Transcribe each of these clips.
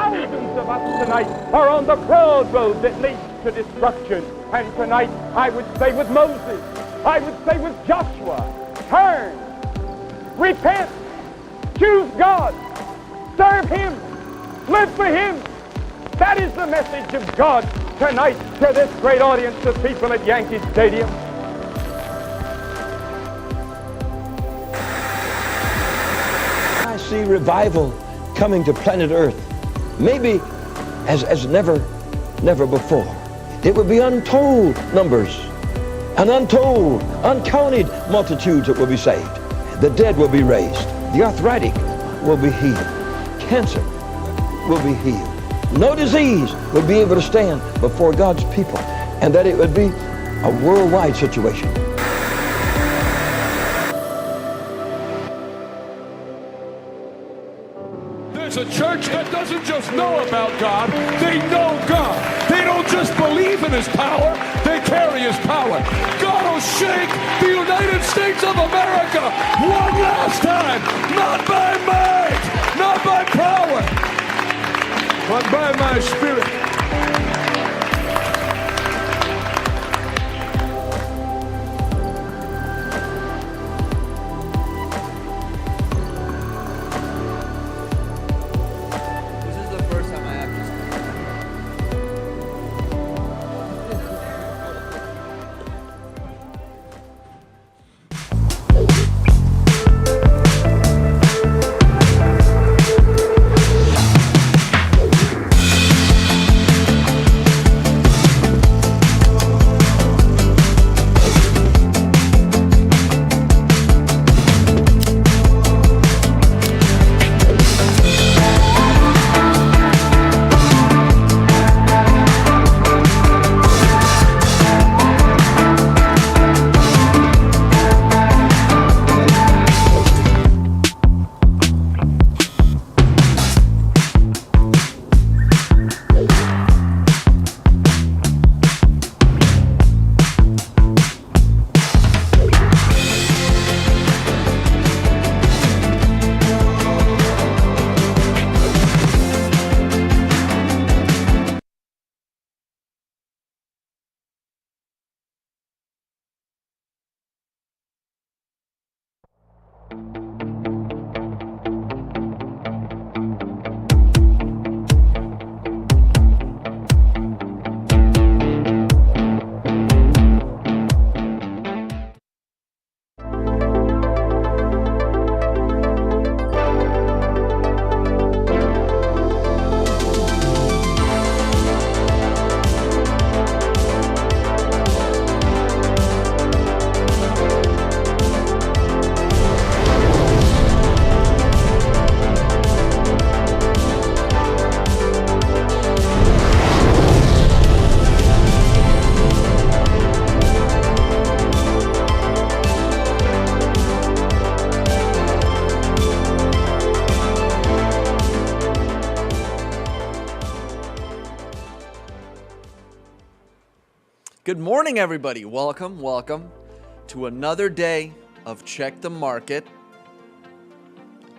thousands of us tonight are on the broad road that leads to destruction. And tonight, I would say with Moses, I would say with Joshua, turn, repent, choose God, serve Him, live for Him. That is the message of God tonight to this great audience of people at Yankee Stadium. I see revival coming to planet Earth, maybe as never before. It will be untold numbers, an untold, uncounted multitudes that will be saved. The dead will be raised. The arthritic will be healed. Cancer will be healed. No disease will be able to stand before God's people, and that it would be a worldwide situation. There's a church that doesn't just know about God, they know God. They don't just believe in His power, they carry His power. God will shake the United States of America one last time, not by might, not by power, but by my Spirit. Good morning, everybody. Welcome to another day of Check the Market.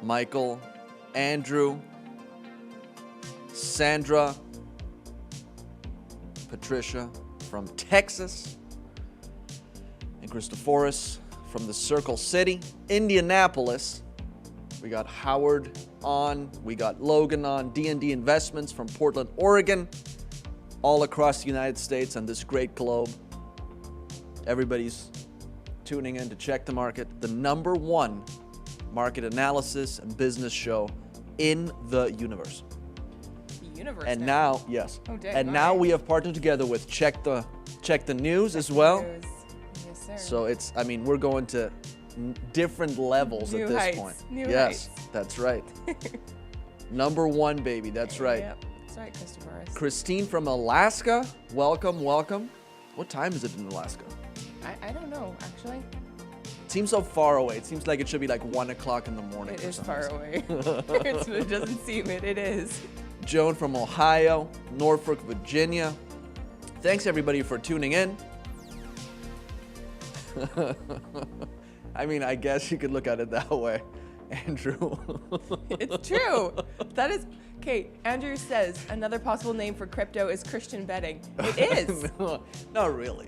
Michael, Andrew, Sandra, Patricia from Texas, and Christophoris from the Circle City, Indianapolis. We got Howard on, we got Logan on, D&D Investments from Portland, Oregon, all across the United States and this great globe. Everybody's tuning in to Check the Market, the #1 market analysis and business show in the universe. The universe. And now, yes. Oh, dang, and now we have partnered together with Check the News as well. News. Yes, sir. So it's, I mean, we're going to different levels New at this heights. point. New yes, heights. that's right. #1, baby. That's right. Yep, that's right, Christophoris. Christine from Alaska, welcome. What time is it in Alaska? I don't know, actually. It seems so far away. It seems like it should be like 1 o'clock in the morning. It for is some far reason. away. It doesn't seem it. It is. Joan from Ohio, Norfolk, Virginia. Thanks everybody for tuning in. I mean, I guess you could look at it that way, Andrew. It's true. That is. Okay, Andrew says another possible name for crypto is Christian betting. It is. No, not really.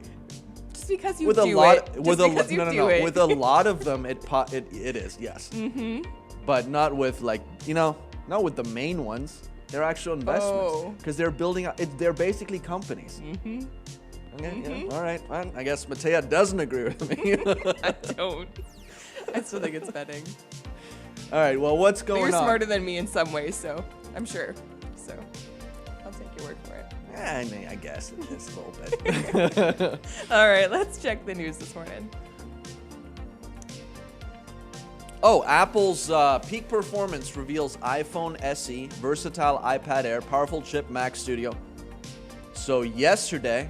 Just because you With do a lot, it. with Just a because you no, no, do no. it. With a lot of them, it is, yes. But not with like not with the main ones. They're actual investments because they're building. They're basically companies. Okay, yeah, all right. Well, I guess Matea doesn't agree with me. I don't. I still think it's betting. All right. Well, what's But going you're on? smarter than me in some ways, so I'm sure. So I'll take your word for it. Yeah, I guess it is a little bit. All right, let's check the news this morning. Oh, Apple's peak performance reveals iPhone SE, versatile iPad Air, powerful chip, Mac Studio. So yesterday,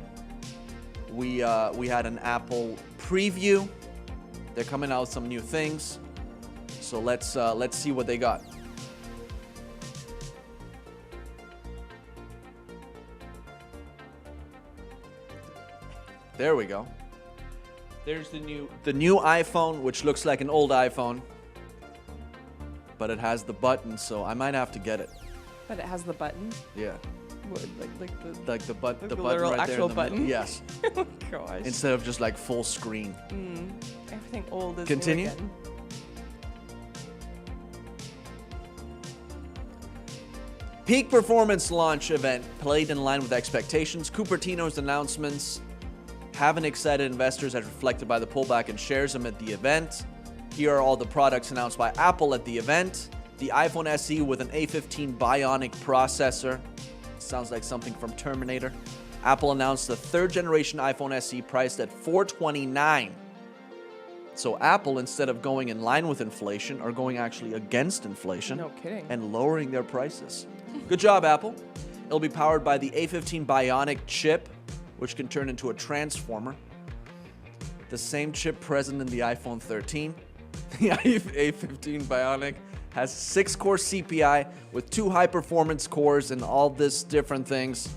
we had an Apple preview. They're coming out with some new things. So let's see what they got. There we go. There's the new iPhone, which looks like an old iPhone, but it has the button, so I might have to get it. But it has the button. Yeah, What, the like the button literal right actual there in the middle. button? Yes, Oh gosh. instead of just like full screen. Everything old is Continue. new again. Peak performance launch event played in line with expectations. Cupertino's announcements haven't excited investors as reflected by the pullback in shares amid the event. Here are all the products announced by Apple at the event. The iPhone SE with an A15 Bionic processor. Sounds like something from Terminator. Apple announced the third generation iPhone SE priced at $429. So Apple, instead of going in line with inflation, are going actually against inflation. No kidding. And lowering their prices. Good job, Apple. It'll be powered by the A15 Bionic chip, which can turn into a transformer. The same chip present in the iPhone 13. The A15 Bionic has 6-core CPI with 2 high-performance cores and all this different things.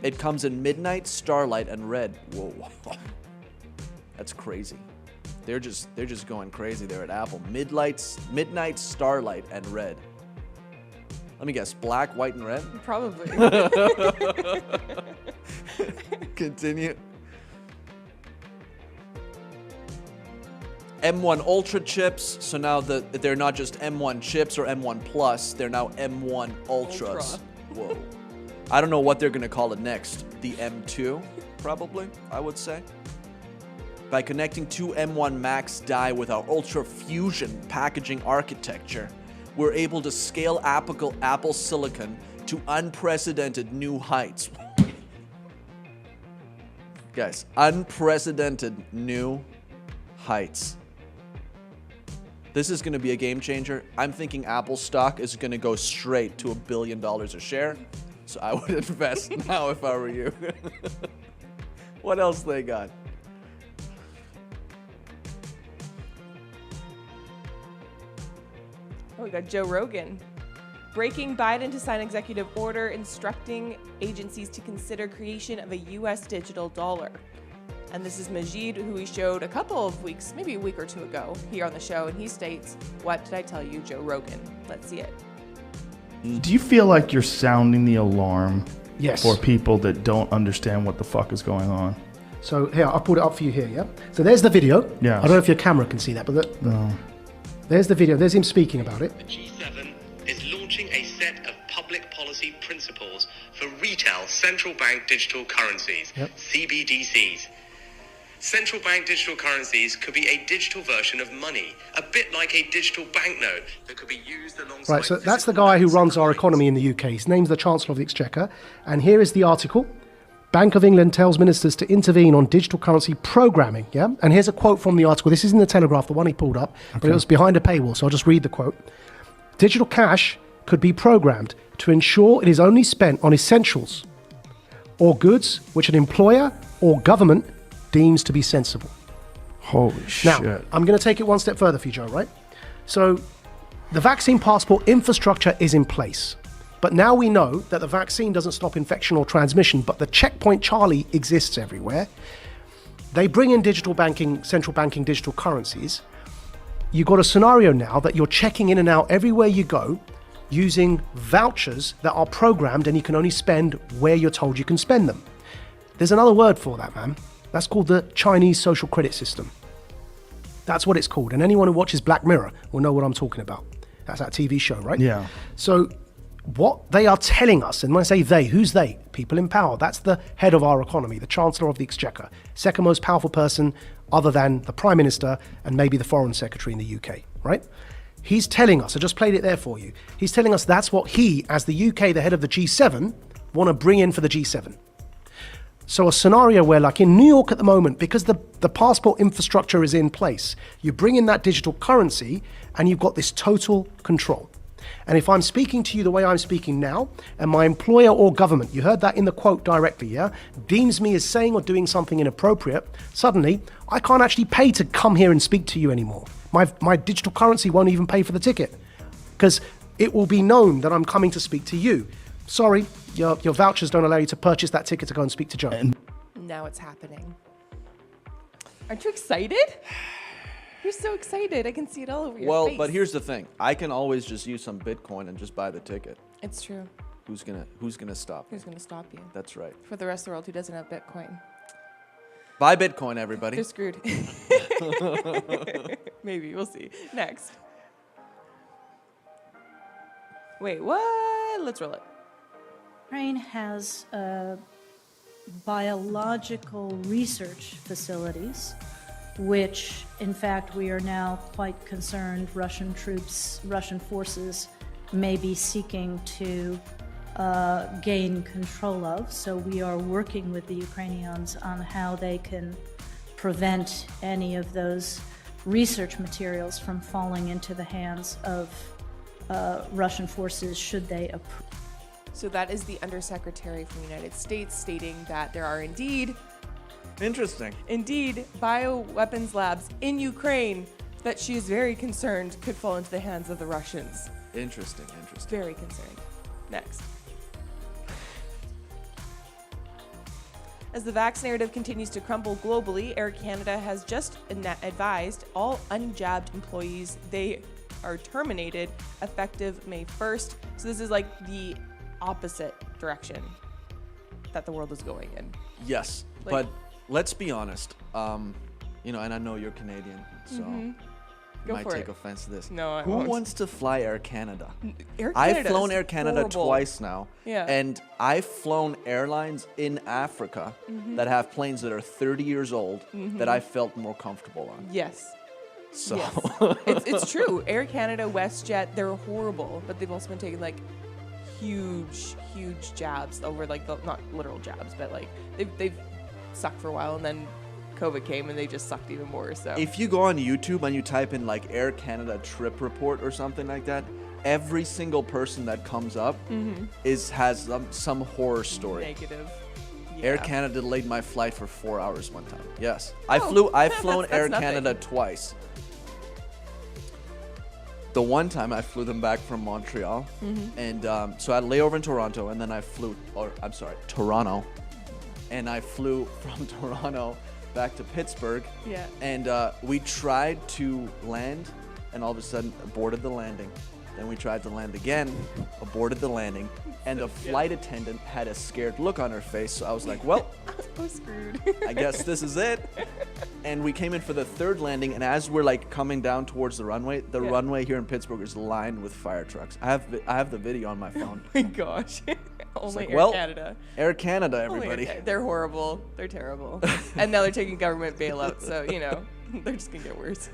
It comes in Midnight, Starlight, and Red. Whoa. That's crazy. They're just going crazy there at Apple. Midnight, Starlight, and Red. Let me guess, black, white, and red? Probably. Continue. M1 Ultra chips. So now they're not just M1 chips or M1 Plus. They're now M1 Ultras. Ultra. Whoa. I don't know what they're going to call it next. The M2, probably, I would say. By connecting 2 M1 Max die with our Ultra Fusion packaging architecture, we're able to scale Apple Silicon to unprecedented new heights. Guys, unprecedented new heights. This is going to be a game changer. I'm thinking Apple stock is going to go straight to $1 billion a share. So I would invest now if I were you. What else they got? Oh, we got Joe Rogan. Breaking Biden to sign executive order instructing agencies to consider creation of a U.S. digital dollar. And this is Majid, who we showed a couple of weeks, maybe a week or two ago, here on the show. And he states, "What did I tell you, Joe Rogan?" Let's see it. Do you feel like you're sounding the alarm Yes. for people that don't understand what the fuck is going on? So here, I'll put it up for you here, yeah? So there's the video. Yes. I don't know if your camera can see that, but there's the video. There's him speaking about it. The G7 is launching a set of public policy principles for retail central bank digital currencies, CBDCs. Central bank digital currencies could be a digital version of money, a bit like a digital banknote that could be used alongside... Right, so that's the guy who runs our economy in the UK. His name's the Chancellor of the Exchequer. And here is the article. Bank of England tells ministers to intervene on digital currency programming, yeah? And here's a quote from the article. This is in the Telegraph, the one he pulled up, but it was behind a paywall, so I'll just read the quote. Digital cash could be programmed to ensure it is only spent on essentials or goods which an employer or government deems to be sensible. Holy shit. Now, I'm going to take it one step further for you, Joe, right? So the vaccine passport infrastructure is in place. But now we know that the vaccine doesn't stop infection or transmission, but the checkpoint Charlie exists everywhere. They bring in digital banking, central banking digital currencies. You've got a scenario now that you're checking in and out everywhere you go. using vouchers that are programmed and you can only spend where you're told you can spend them. There's another word for that, man. That's called the Chinese social credit system. That's what it's called. And anyone who watches Black Mirror will know what I'm talking about. That's that TV show, right? Yeah. So what they are telling us, and when I say they, who's they? People in power. That's the head of our economy, the Chancellor of the Exchequer, second most powerful person other than the Prime Minister and maybe the Foreign Secretary in the UK, right? He's telling us, I just played it there for you. He's telling us that's what he, as the UK, the head of the G7, want to bring in for the G7. So a scenario where, like in New York at the moment, because the passport infrastructure is in place, you bring in that digital currency and you've got this total control. And if I'm speaking to you the way I'm speaking now, and my employer or government, you heard that in the quote directly, yeah, deems me as saying or doing something inappropriate, suddenly I can't actually pay to come here and speak to you anymore. My digital currency won't even pay for the ticket because it will be known that I'm coming to speak to you. Sorry, your vouchers don't allow you to purchase that ticket to go and speak to Joe. Now it's happening. Aren't you excited? You're so excited. I can see it all over your face. Well, but here's the thing. I can always just use some Bitcoin and just buy the ticket. It's true. Who's gonna stop me? Who's going to stop you? That's right. For the rest of the world who doesn't have Bitcoin. Buy Bitcoin, everybody. They're screwed. Maybe. We'll see. Next. Wait, what? Let's roll it. Ukraine has biological research facilities, which, in fact, we are now quite concerned Russian forces may be seeking to gain control of. So we are working with the Ukrainians on how they can prevent any of those research materials from falling into the hands of Russian forces should they approve. So that is the Undersecretary from the United States stating that there are indeed bioweapons labs in Ukraine that she is very concerned could fall into the hands of the Russians. Interesting. Very concerned. Next. As the vax narrative continues to crumble globally, Air Canada has just advised all unjabbed employees they are terminated effective May 1st. So this is like the opposite direction that the world is going in. Yes, but let's be honest. And I know you're Canadian, so Go might for take it. offense to this. No, I Who won't. wants to fly Air Canada? Air I've Canada flown is Air Canada horrible. twice now. Yeah. And I've flown airlines in Africa that have planes that are 30 years old that I felt more comfortable on. Yes. So Yes. it's true. Air Canada, WestJet, they're horrible, but they've also been taking like huge jabs over like not literal jabs, but like they've sucked for a while and then COVID came and they just sucked even more. So if you go on YouTube and you type in like Air Canada trip report or something like that, every single person that comes up has some horror story. Negative. Yeah. Air Canada delayed my flight for 4 hours one time. Yes. I've flown that's Air nothing. Canada twice. The one time I flew them back from Montreal, and so I had layover in Toronto, and then Toronto, and I flew from Toronto back to Pittsburgh. Yeah. And we tried to land, and all of a sudden aborted the landing. Then we tried to land again, aborted the landing, and the flight attendant had a scared look on her face. So I was like, well, I'm screwed. I guess this is it. And we came in for the third landing, and as we're like coming down towards the runway runway here in Pittsburgh is lined with fire trucks. I have the video on my phone. Oh my gosh. Only like, Air Canada. Air Canada, Only everybody. They're horrible. They're terrible. And now they're taking government bailouts, so they're just gonna get worse.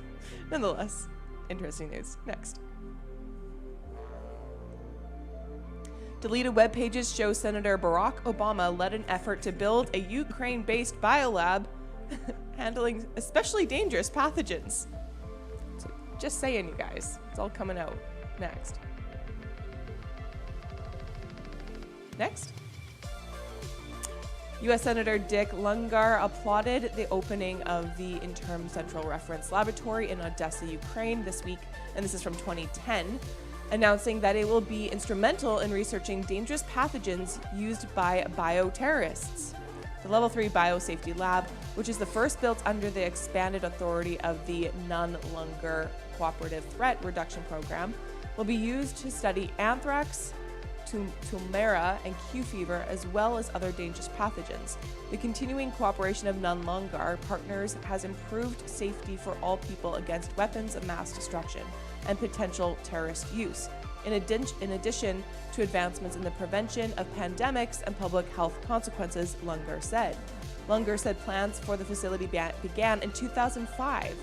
Nonetheless, interesting news. Next. Deleted web pages show Senator Barack Obama led an effort to build a Ukraine-based biolab handling especially dangerous pathogens. So just saying, you guys, it's all coming out. Next. U.S. Senator Dick Lungar applauded the opening of the Interim Central Reference Laboratory in Odessa, Ukraine this week, and this is from 2010. Announcing that it will be instrumental in researching dangerous pathogens used by bioterrorists. The Level 3 Biosafety Lab, which is the first built under the expanded authority of the Nunn-Lunger Cooperative Threat Reduction Program, will be used to study anthrax, tumera, and Q fever, as well as other dangerous pathogens. The continuing cooperation of Nunlungar partners has improved safety for all people against weapons of mass destruction and potential terrorist use, in addition to advancements in the prevention of pandemics and public health consequences, Lungar said. Lungar said plans for the facility began in 2005,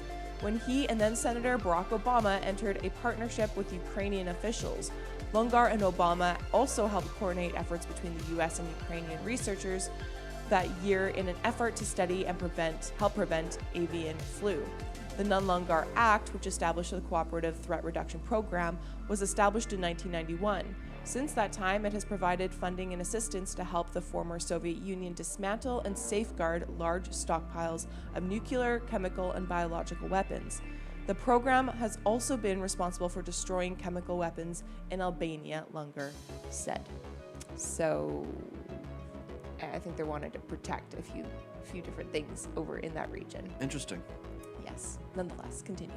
when he and then Senator Barack Obama entered a partnership with Ukrainian officials. Lungar and Obama also helped coordinate efforts between the U.S. and Ukrainian researchers that year in an effort to study and help prevent avian flu. The Nunlungar Act, which established the Cooperative Threat Reduction Program, was established in 1991. Since that time, it has provided funding and assistance to help the former Soviet Union dismantle and safeguard large stockpiles of nuclear, chemical, and biological weapons. The program has also been responsible for destroying chemical weapons in Albania, Lungar said. So, I think they wanted to protect a few different things over in that region. Interesting. Yes, nonetheless, continue.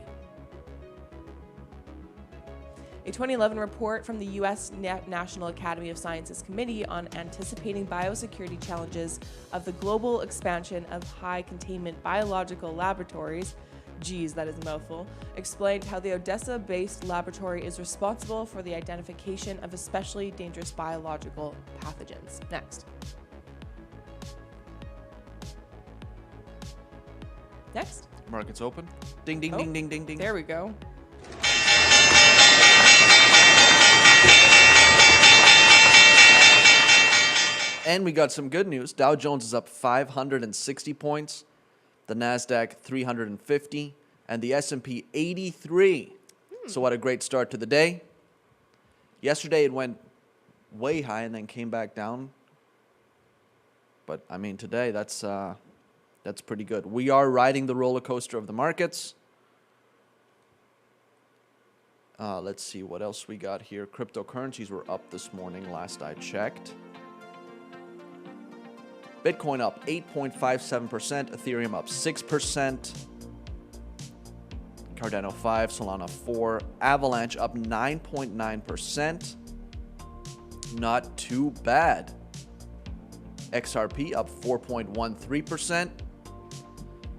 A 2011 report from the U.S. National Academy of Sciences Committee on Anticipating Biosecurity Challenges of the Global Expansion of High Containment Biological Laboratories, geez, that is a mouthful, explained how the Odessa-based laboratory is responsible for the identification of especially dangerous biological pathogens. Next. Next. Markets open. Ding, ding, ding, ding, ding, ding. There we go. And we got some good news. Dow Jones is up 560 points, the NASDAQ 350, and the S&P 83. So what a great start to the day. Yesterday it went way high and then came back down. But I mean, today that's pretty good. We are riding the roller coaster of the markets. Let's see what else we got here. Cryptocurrencies were up this morning, last I checked. Bitcoin up 8.57%, Ethereum up 6%, Cardano 5, Solana 4, Avalanche up 9.9%. Not too bad. XRP up 4.13%.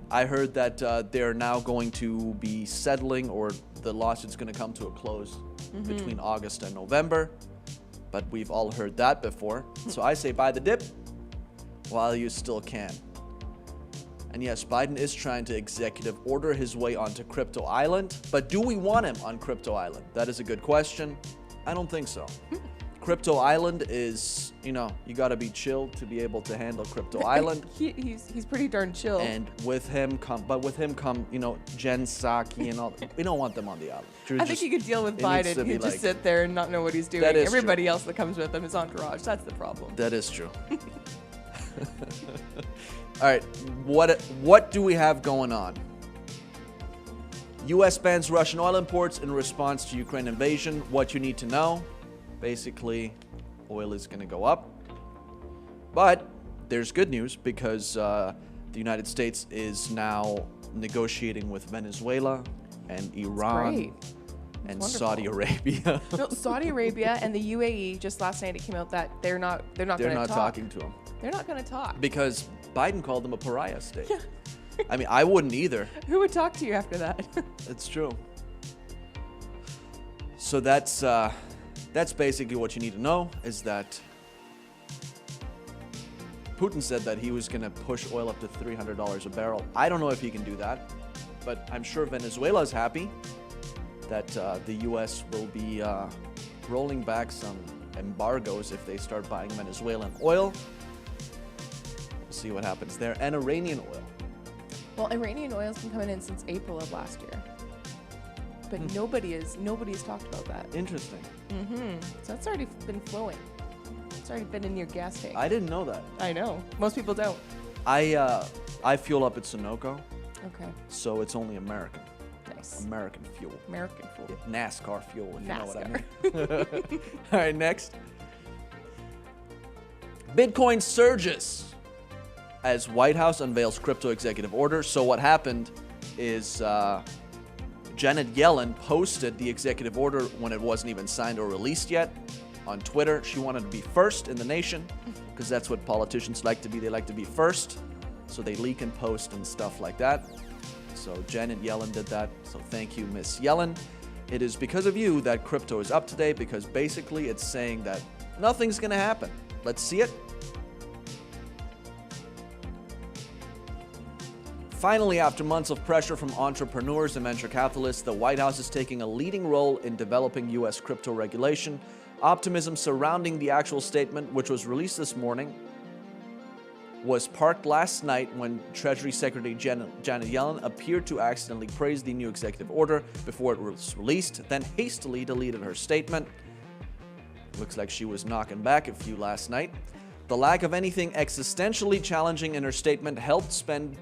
I heard that they're now going to be settling, or the lawsuit's going to come to a close between August and November. But we've all heard that before. So I say buy the dip while you still can. And yes, Biden is trying to executive order his way onto Crypto Island. But do we want him on Crypto Island? That is a good question. I don't think so. Crypto Island is, you got to be chill to be able to handle Crypto Island. He's pretty darn chill. And with him come, Jen Psaki and all. We don't want them on the island. I think you could deal with Biden. He'd just sit there and not know what he's doing. That is Everybody true. else that comes with him is entourage. That's the problem. That is true. All right, what do we have going on? U.S. bans Russian oil imports in response to Ukraine invasion. What you need to know. Basically, oil is going to go up. But there's good news because the United States is now negotiating with Venezuela and Iran and Saudi Arabia. No, Saudi Arabia and the UAE, just last night it came out that they're not going to talk. Talking to them. They're not going to talk. Because Biden called them a pariah state. Yeah. I mean, I wouldn't either. Who would talk to you after that? It's true. So that's basically what you need to know, is that Putin said that he was going to push oil up to $300 a barrel. I don't know if he can do that, but I'm sure Venezuela is happy that the U.S. will be rolling back some embargoes if they start buying Venezuelan oil. We'll see what happens there. And Iranian oil. Well, Iranian oil's been coming in since April of last year. But nobody's talked about that. Interesting. So it's already been flowing. It's already been in your gas tank. I didn't know that. I know. Most people don't. I fuel up at Sunoco. Okay. So it's only American. Nice. American fuel. American fuel. NASCAR fuel, if you know what I NASCAR. mean. All right, next. Bitcoin surges as White House unveils crypto executive order. So what happened is Janet Yellen posted the executive order when it wasn't even signed or released yet on Twitter. She wanted to be first in the nation because that's what politicians like to be. They like to be first, so they leak and post and stuff like that. So Janet Yellen did that. So thank you, Miss Yellen. It is because of you that crypto is up today, because basically it's saying that nothing's going to happen. Let's see it. Finally, after months of pressure from entrepreneurs and venture capitalists, the White House is taking a leading role in developing U.S. crypto regulation. Optimism surrounding the actual statement, which was released this morning, was parked last night when Treasury Secretary Janet Yellen appeared to accidentally praise the new executive order before it was released, then hastily deleted her statement. Looks like she was knocking back a few last night. The lack of anything existentially challenging in her statement helped send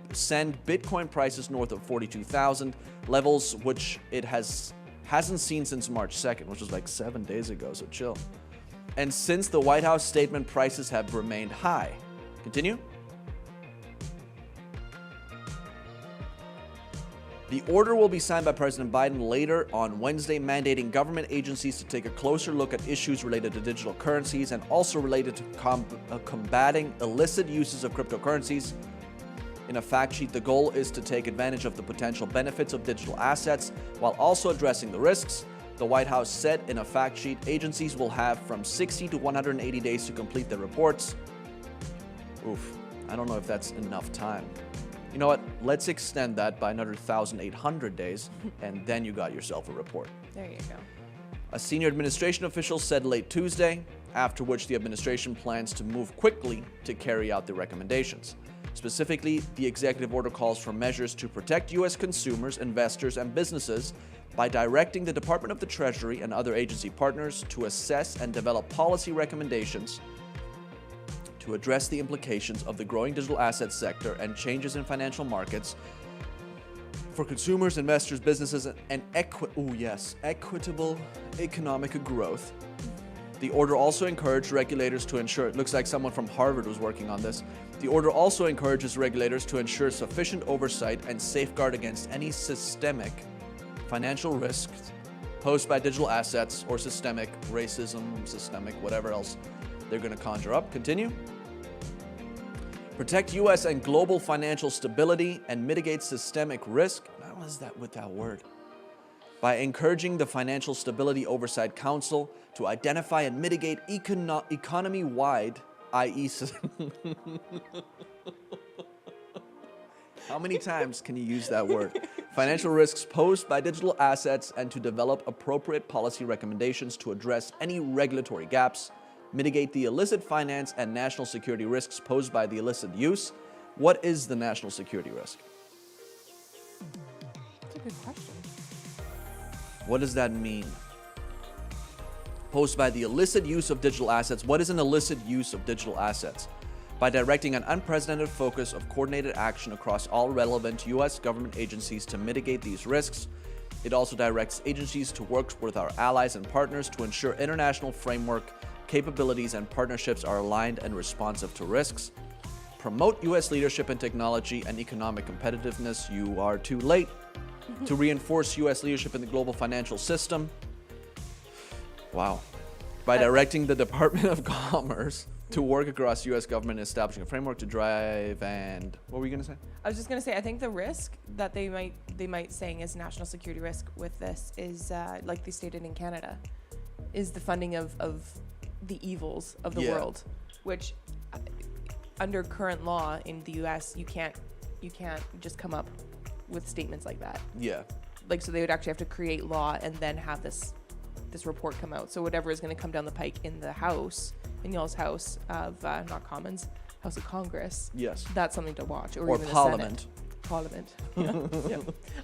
Bitcoin prices north of 42,000 levels, which it hasn't seen since March 2nd, which was like 7 days ago, so chill. And since the White House statement, prices have remained high. Continue. The order will be signed by President Biden later on Wednesday, mandating government agencies to take a closer look at issues related to digital currencies and also related to combating illicit uses of cryptocurrencies. In a fact sheet, the goal is to take advantage of the potential benefits of digital assets while also addressing the risks. The White House said in a fact sheet agencies will have from 60 to 180 days to complete their reports. Oof, I don't know if that's enough time. You know what? Let's extend that by another 1,800 days, and then you got yourself a report. There you go. A senior administration official said late Tuesday, after which the administration plans to move quickly to carry out the recommendations. Specifically, the executive order calls for measures to protect U.S. consumers, investors, and businesses by directing the Department of the Treasury and other agency partners to assess and develop policy recommendations to address the implications of the growing digital asset sector and changes in financial markets for consumers, investors, businesses, and equitable economic growth. The order also encouraged regulators to ensure, it looks like someone from Harvard was working on this. The order also encourages regulators to ensure sufficient oversight and safeguard against any systemic financial risks posed by digital assets or systemic racism, systemic whatever else they're going to conjure up. Continue. Protect U.S. and global financial stability and mitigate systemic risk. What is that with that word? By encouraging the Financial Stability Oversight Council to identify and mitigate economy-wide, i.e. How many times can you use that word? Financial risks posed by digital assets and to develop appropriate policy recommendations to address any regulatory gaps, mitigate the illicit finance and national security risks posed by the illicit use. What is the national security risk? That's a good question. What does that mean? Posed by the illicit use of digital assets. What is an illicit use of digital assets? By directing an unprecedented focus of coordinated action across all relevant U.S. government agencies to mitigate these risks. It also directs agencies to work with our allies and partners to ensure international framework capabilities and partnerships are aligned and responsive to risks. Promote U.S. leadership in technology and economic competitiveness. You are too late. To reinforce U.S. leadership in the global financial system. Wow. By directing the Department of Commerce to work across U.S. government establishing a framework to drive and... What were you going to say? I was just going to say, I think the risk that they might saying is national security risk with this is, like they stated in Canada, is the funding of the evils of the world, which under current law in the U.S. you can't just come up with statements like that. Yeah. Like, so they would actually have to create law and then have this report come out. So whatever is going to come down the pike in the House, in y'all's House of not Commons, House of Congress. Yes. That's something to watch. Or even Parliament. The Senate. Parliament. Yeah.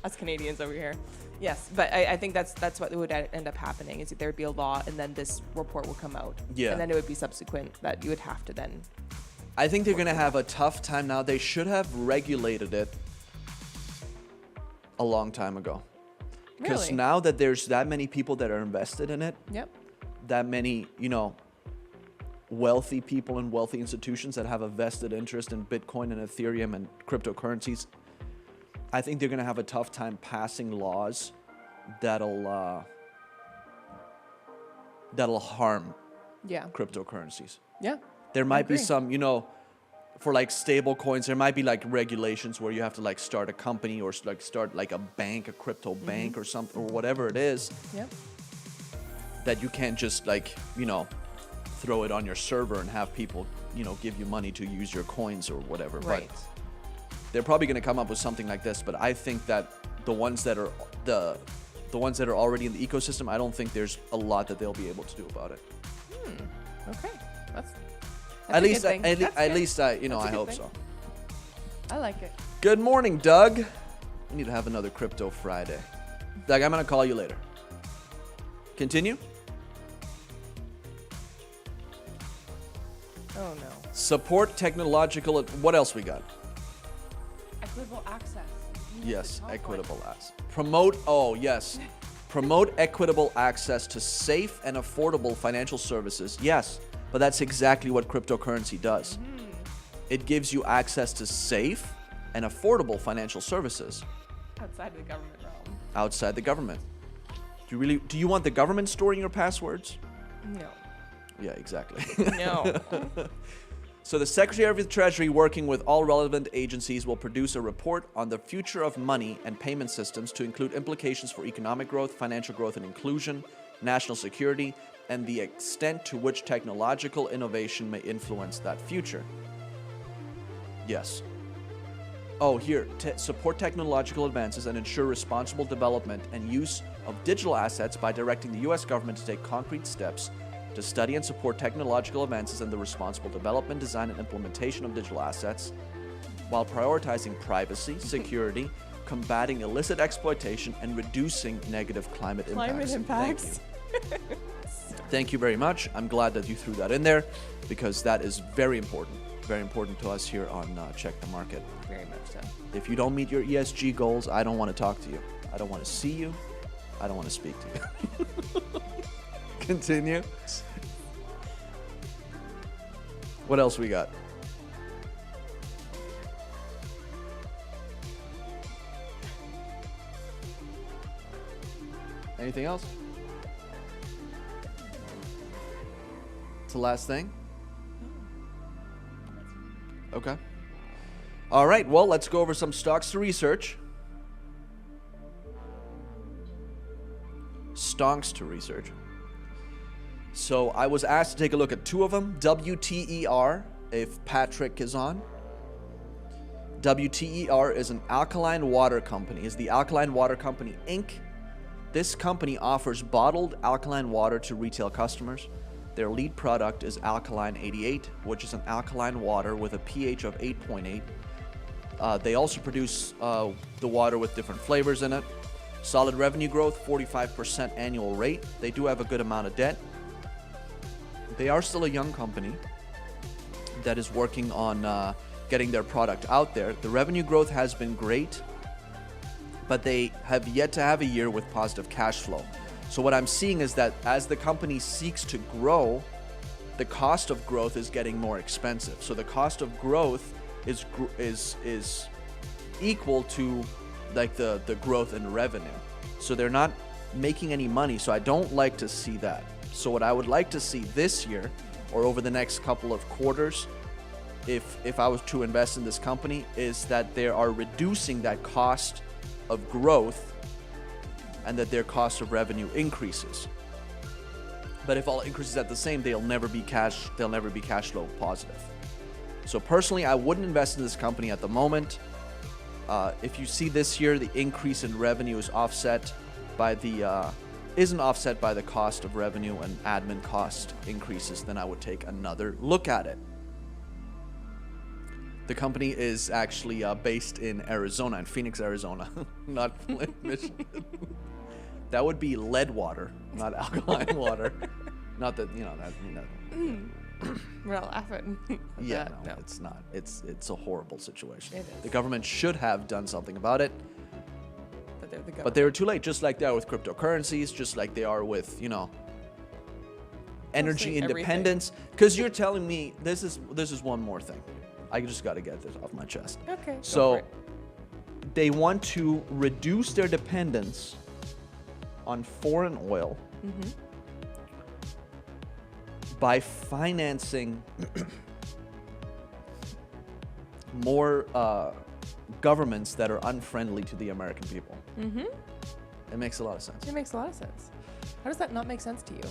Us Canadians over here. Yes, but I think that's what would end up happening is that there would be a law and then this report will come out. Yeah. And then it would be subsequent that you would have to then. I think they're going to have a tough time now. They should have regulated it a long time ago. Because Really? now that there's that many people that are invested in it, Yep. that many, wealthy people and wealthy institutions that have a vested interest in Bitcoin and Ethereum and cryptocurrencies, I think they're going to have a tough time passing laws that'll harm Yeah. cryptocurrencies. Yeah. There might be agree. some, for like stable coins, there might be like regulations where you have to like start a company or like start like a bank, a crypto bank or something, or whatever it is, Yep. that you can't just like, throw it on your server and have people, give you money to use your coins or whatever. Right. But they're probably going to come up with something like this, but I think that the ones that are already in the ecosystem, I don't think there's a lot that they'll be able to do about it. Okay. That's At a least, good thing. I That's good. least, I That's a good hope thing. so. I like it. Good morning, Doug. We need to have another Crypto Friday. Doug, I'm going to call you later. Continue. Oh no. Support technological. What else we got? Equitable access. Yes, equitable access. Promote. Oh, yes. Promote equitable access to safe and affordable financial services. Yes, but that's exactly what cryptocurrency does. It gives you access to safe and affordable financial services Outside of the government realm. outside the government. Do you want the government storing your passwords? No. Yeah, exactly. No. So the Secretary of the Treasury, working with all relevant agencies, will produce a report on the future of money and payment systems to include implications for economic growth, financial growth and inclusion, national security, and the extent to which technological innovation may influence that future. Yes. Oh, here, support technological advances and ensure responsible development and use of digital assets by directing the U.S. government to take concrete steps to study and support technological advances and the responsible development, design, and implementation of digital assets, while prioritizing privacy, security, combating illicit exploitation, and reducing negative climate impacts. Thank you very much. I'm glad that you threw that in there because that is very important to us here on Check the Market. Very much so. If you don't meet your ESG goals, I don't want to talk to you. I don't want to see you. I don't want to speak to you. Continue. What else we got? Anything else? It's the last thing? Okay. All right, well, let's go over some stocks to research. Stonks to research. So I was asked to take a look at two of them. WTER, if Patrick is on. WTER is an alkaline water company, is the Alkaline Water Company, Inc. This company offers bottled alkaline water to retail customers. Their lead product is Alkaline 88, which is an alkaline water with a pH of 8.8. They also produce the water with different flavors in it. Solid revenue growth, 45% annual rate. They do have a good amount of debt. They are still a young company that is working on getting their product out there. The revenue growth has been great, but they have yet to have a year with positive cash flow. So what I'm seeing is that as the company seeks to grow, the cost of growth is getting more expensive. So the cost of growth is equal to like the growth in revenue. So they're not making any money. So I don't like to see that. So what I would like to see this year or over the next couple of quarters, if I was to invest in this company, is that they are reducing that cost of growth and that their cost of revenue increases. But if all increases at the same, they'll never be cash flow positive. So personally, I wouldn't invest in this company at the moment. If you see this year, the increase in revenue is offset by isn't offset by the cost of revenue and admin cost increases, then I would take another look at it. The company is actually based in Arizona, in Phoenix, Arizona, not Flint, Michigan. That would be lead water, not alkaline water. Not that, We're not laughing. Yeah, that. no, it's not. It's a horrible situation. It is. The government should have done something about it. But they're the government. But they were too late, just like they are with cryptocurrencies, just like they are with, energy Mostly independence. Because you're telling me this is one more thing. I just got to get this off my chest. Okay. So they want to reduce their dependence on foreign oil by financing more governments that are unfriendly to the American people. It makes a lot of sense. It makes a lot of sense. How does that not make sense to you?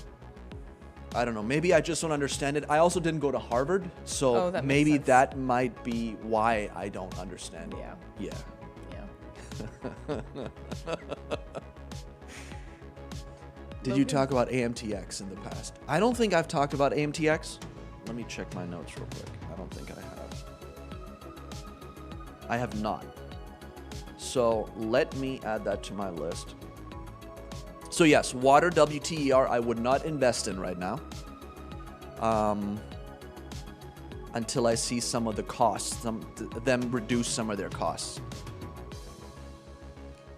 I don't know. Maybe I just don't understand it. I also didn't go to Harvard, so that makes maybe sense. that might be why I don't understand it. Yeah. Did you talk about AMTX in the past? I don't think I've talked about AMTX. Let me check my notes real quick. I don't think I have. I have not. So let me add that to my list. So yes, water WTER I would not invest in right now. Until I see some of the costs, them reduce some of their costs.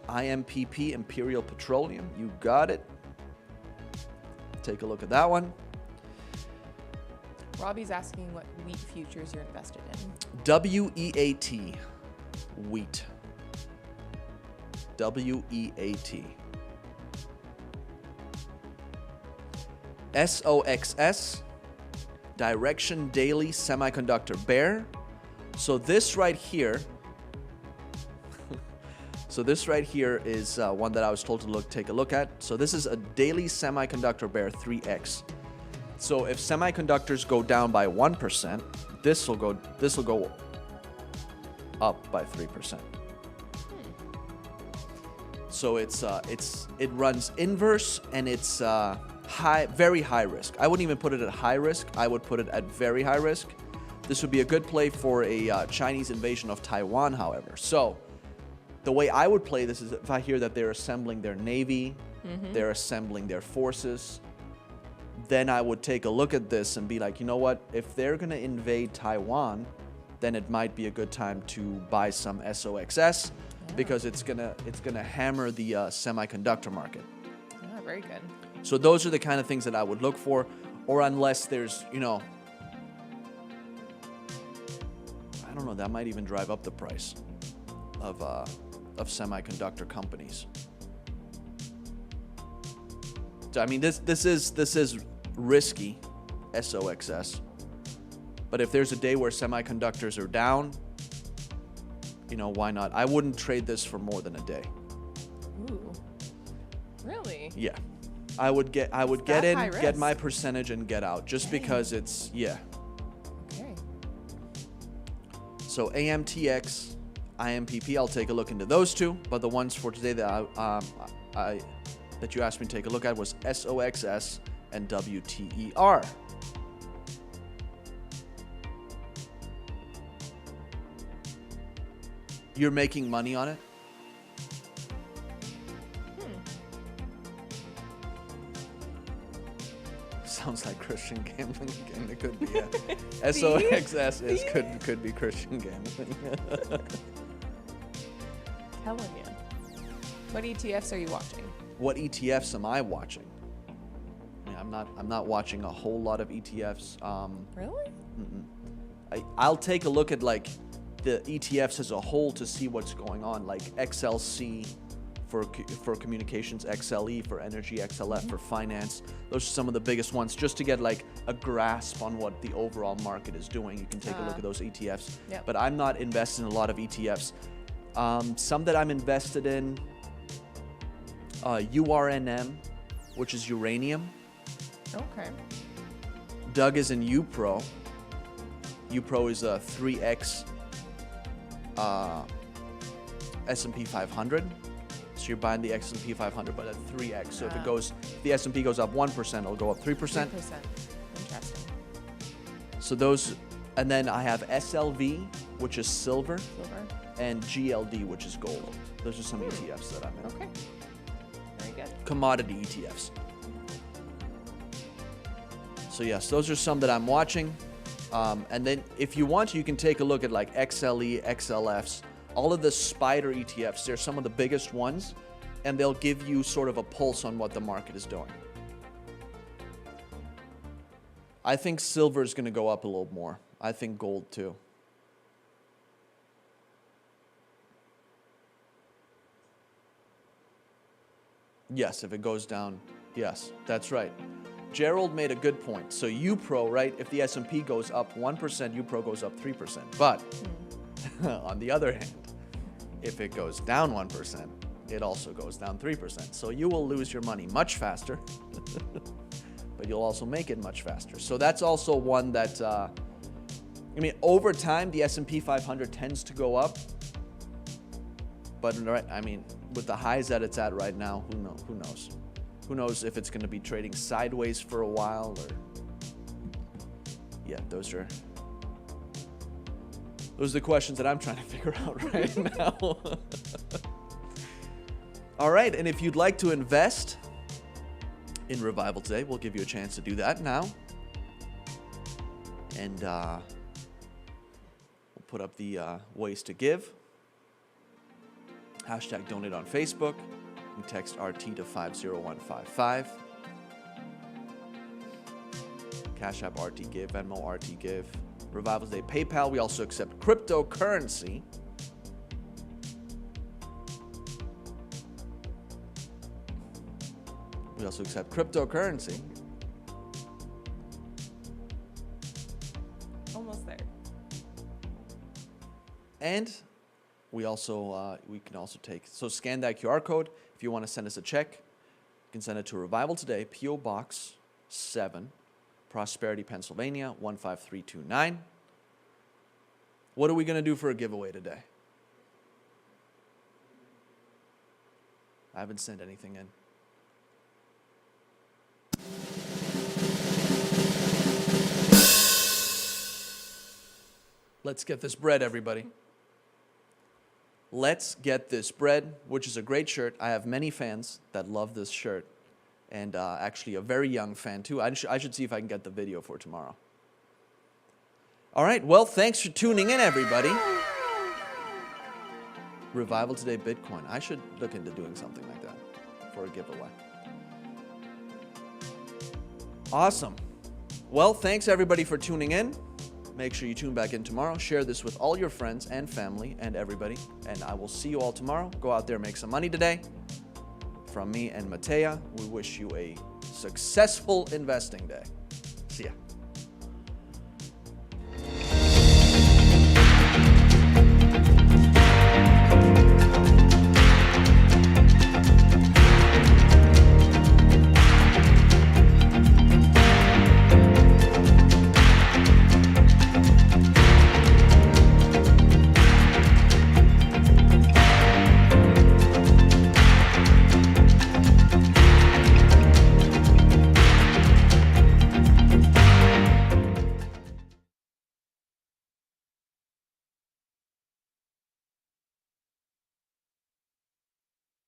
IMPP, Imperial Petroleum, you got it. Take a look at that one. Robbie's asking what wheat futures you're invested in. WEAT, wheat. WEAT. SOXS, Direction Daily Semiconductor Bear. So this right here, is one that I was told to take a look at. So this is a daily semiconductor bear 3x. So if semiconductors go down by 1%, this will go up by 3%. So it runs inverse, and it's very high risk. I wouldn't even put it at high risk. I would put it at very high risk. This would be a good play for a Chinese invasion of Taiwan, however. So the way I would play this is if I hear that they're assembling their navy, they're assembling their forces, then I would take a look at this and be like, you know what? If they're going to invade Taiwan, then it might be a good time to buy some SOXS because it's gonna hammer the semiconductor market. Yeah, very good. So those are the kind of things that I would look for, or unless there's, I don't know, that might even drive up the price of semiconductor companies. So, I mean, this is risky, SOXS. But if there's a day where semiconductors are down, why not? I wouldn't trade this for more than a day. Ooh. Really? Yeah. I would get in, high get risk? my percentage, and get out, just because it's, Okay. So AMTX, IMPP, I'll take a look into those two. But the ones for today that that you asked me to take a look at was SOXS and WTER. You're making money on it? Sounds like Christian gambling again. It could be. SOXS could be Christian gambling. Telling you. What ETFs are you watching? What ETFs am I watching? Yeah, I'm not watching a whole lot of ETFs. Really? I'll take a look at like the ETFs as a whole to see what's going on, like XLC for communications, XLE for energy, XLF for finance. Those are some of the biggest ones, just to get like a grasp on what the overall market is doing. You can take a look at those ETFs. Yep. But I'm not invested in a lot of ETFs. Some that I'm invested in, URNM, which is uranium. Okay. Doug is in UPRO. UPRO is a 3x S&P 500. So you're buying the S&P 500, but at 3x. So if the S&P goes up 1%, it'll go up 3%. 3%. Interesting. So those, and then I have SLV, which is silver, Silver. and GLD, which is gold. Those are some ETFs that I'm in. Okay. Very good. Commodity ETFs. So yes, those are some that I'm watching. And then if you want to, you can take a look at like XLE, XLFs, all of the spider ETFs. They're some of the biggest ones, and they'll give you sort of a pulse on what the market is doing. I think silver is going to go up a little more. I think gold too. Yes, if it goes down, yes, that's right. Gerald made a good point. So UPRO, right, if the S&P goes up 1%, UPRO goes up 3%. But on the other hand, if it goes down 1%, it also goes down 3%. So you will lose your money much faster, but you'll also make it much faster. So that's also one that, over time, the S&P 500 tends to go up. But, with the highs that it's at right now, who knows? Who knows if it's going to be trading sideways for a while or... Yeah, those are the questions that I'm trying to figure out right now. All right, and if you'd like to invest in Revival today, we'll give you a chance to do that now. And we'll put up the ways to give. Hashtag donate on Facebook. You can text RT to 50155. Cash App RT Give, Venmo RT Give. Revival Day PayPal. We also accept cryptocurrency. We also accept cryptocurrency. Almost there. And we can also take, so scan that QR code. If you want to send us a check, you can send it to Revival Today, P.O. Box 7, Prosperity, Pennsylvania, 15329. What are we going to do for a giveaway today? I haven't sent anything in. Let's get this bread, everybody. Let's get this bread, which is a great shirt. I have many fans that love this shirt, and actually a very young fan too. I should see if I can get the video for tomorrow. All right, well, thanks for tuning in, everybody. Revival Today Bitcoin. I should look into doing something like that for a giveaway. Awesome. Well, thanks everybody for tuning in. Make sure you tune back in tomorrow. Share this with all your friends and family and everybody. And I will see you all tomorrow. Go out there, make some money today. From me and Matea, we wish you a successful investing day.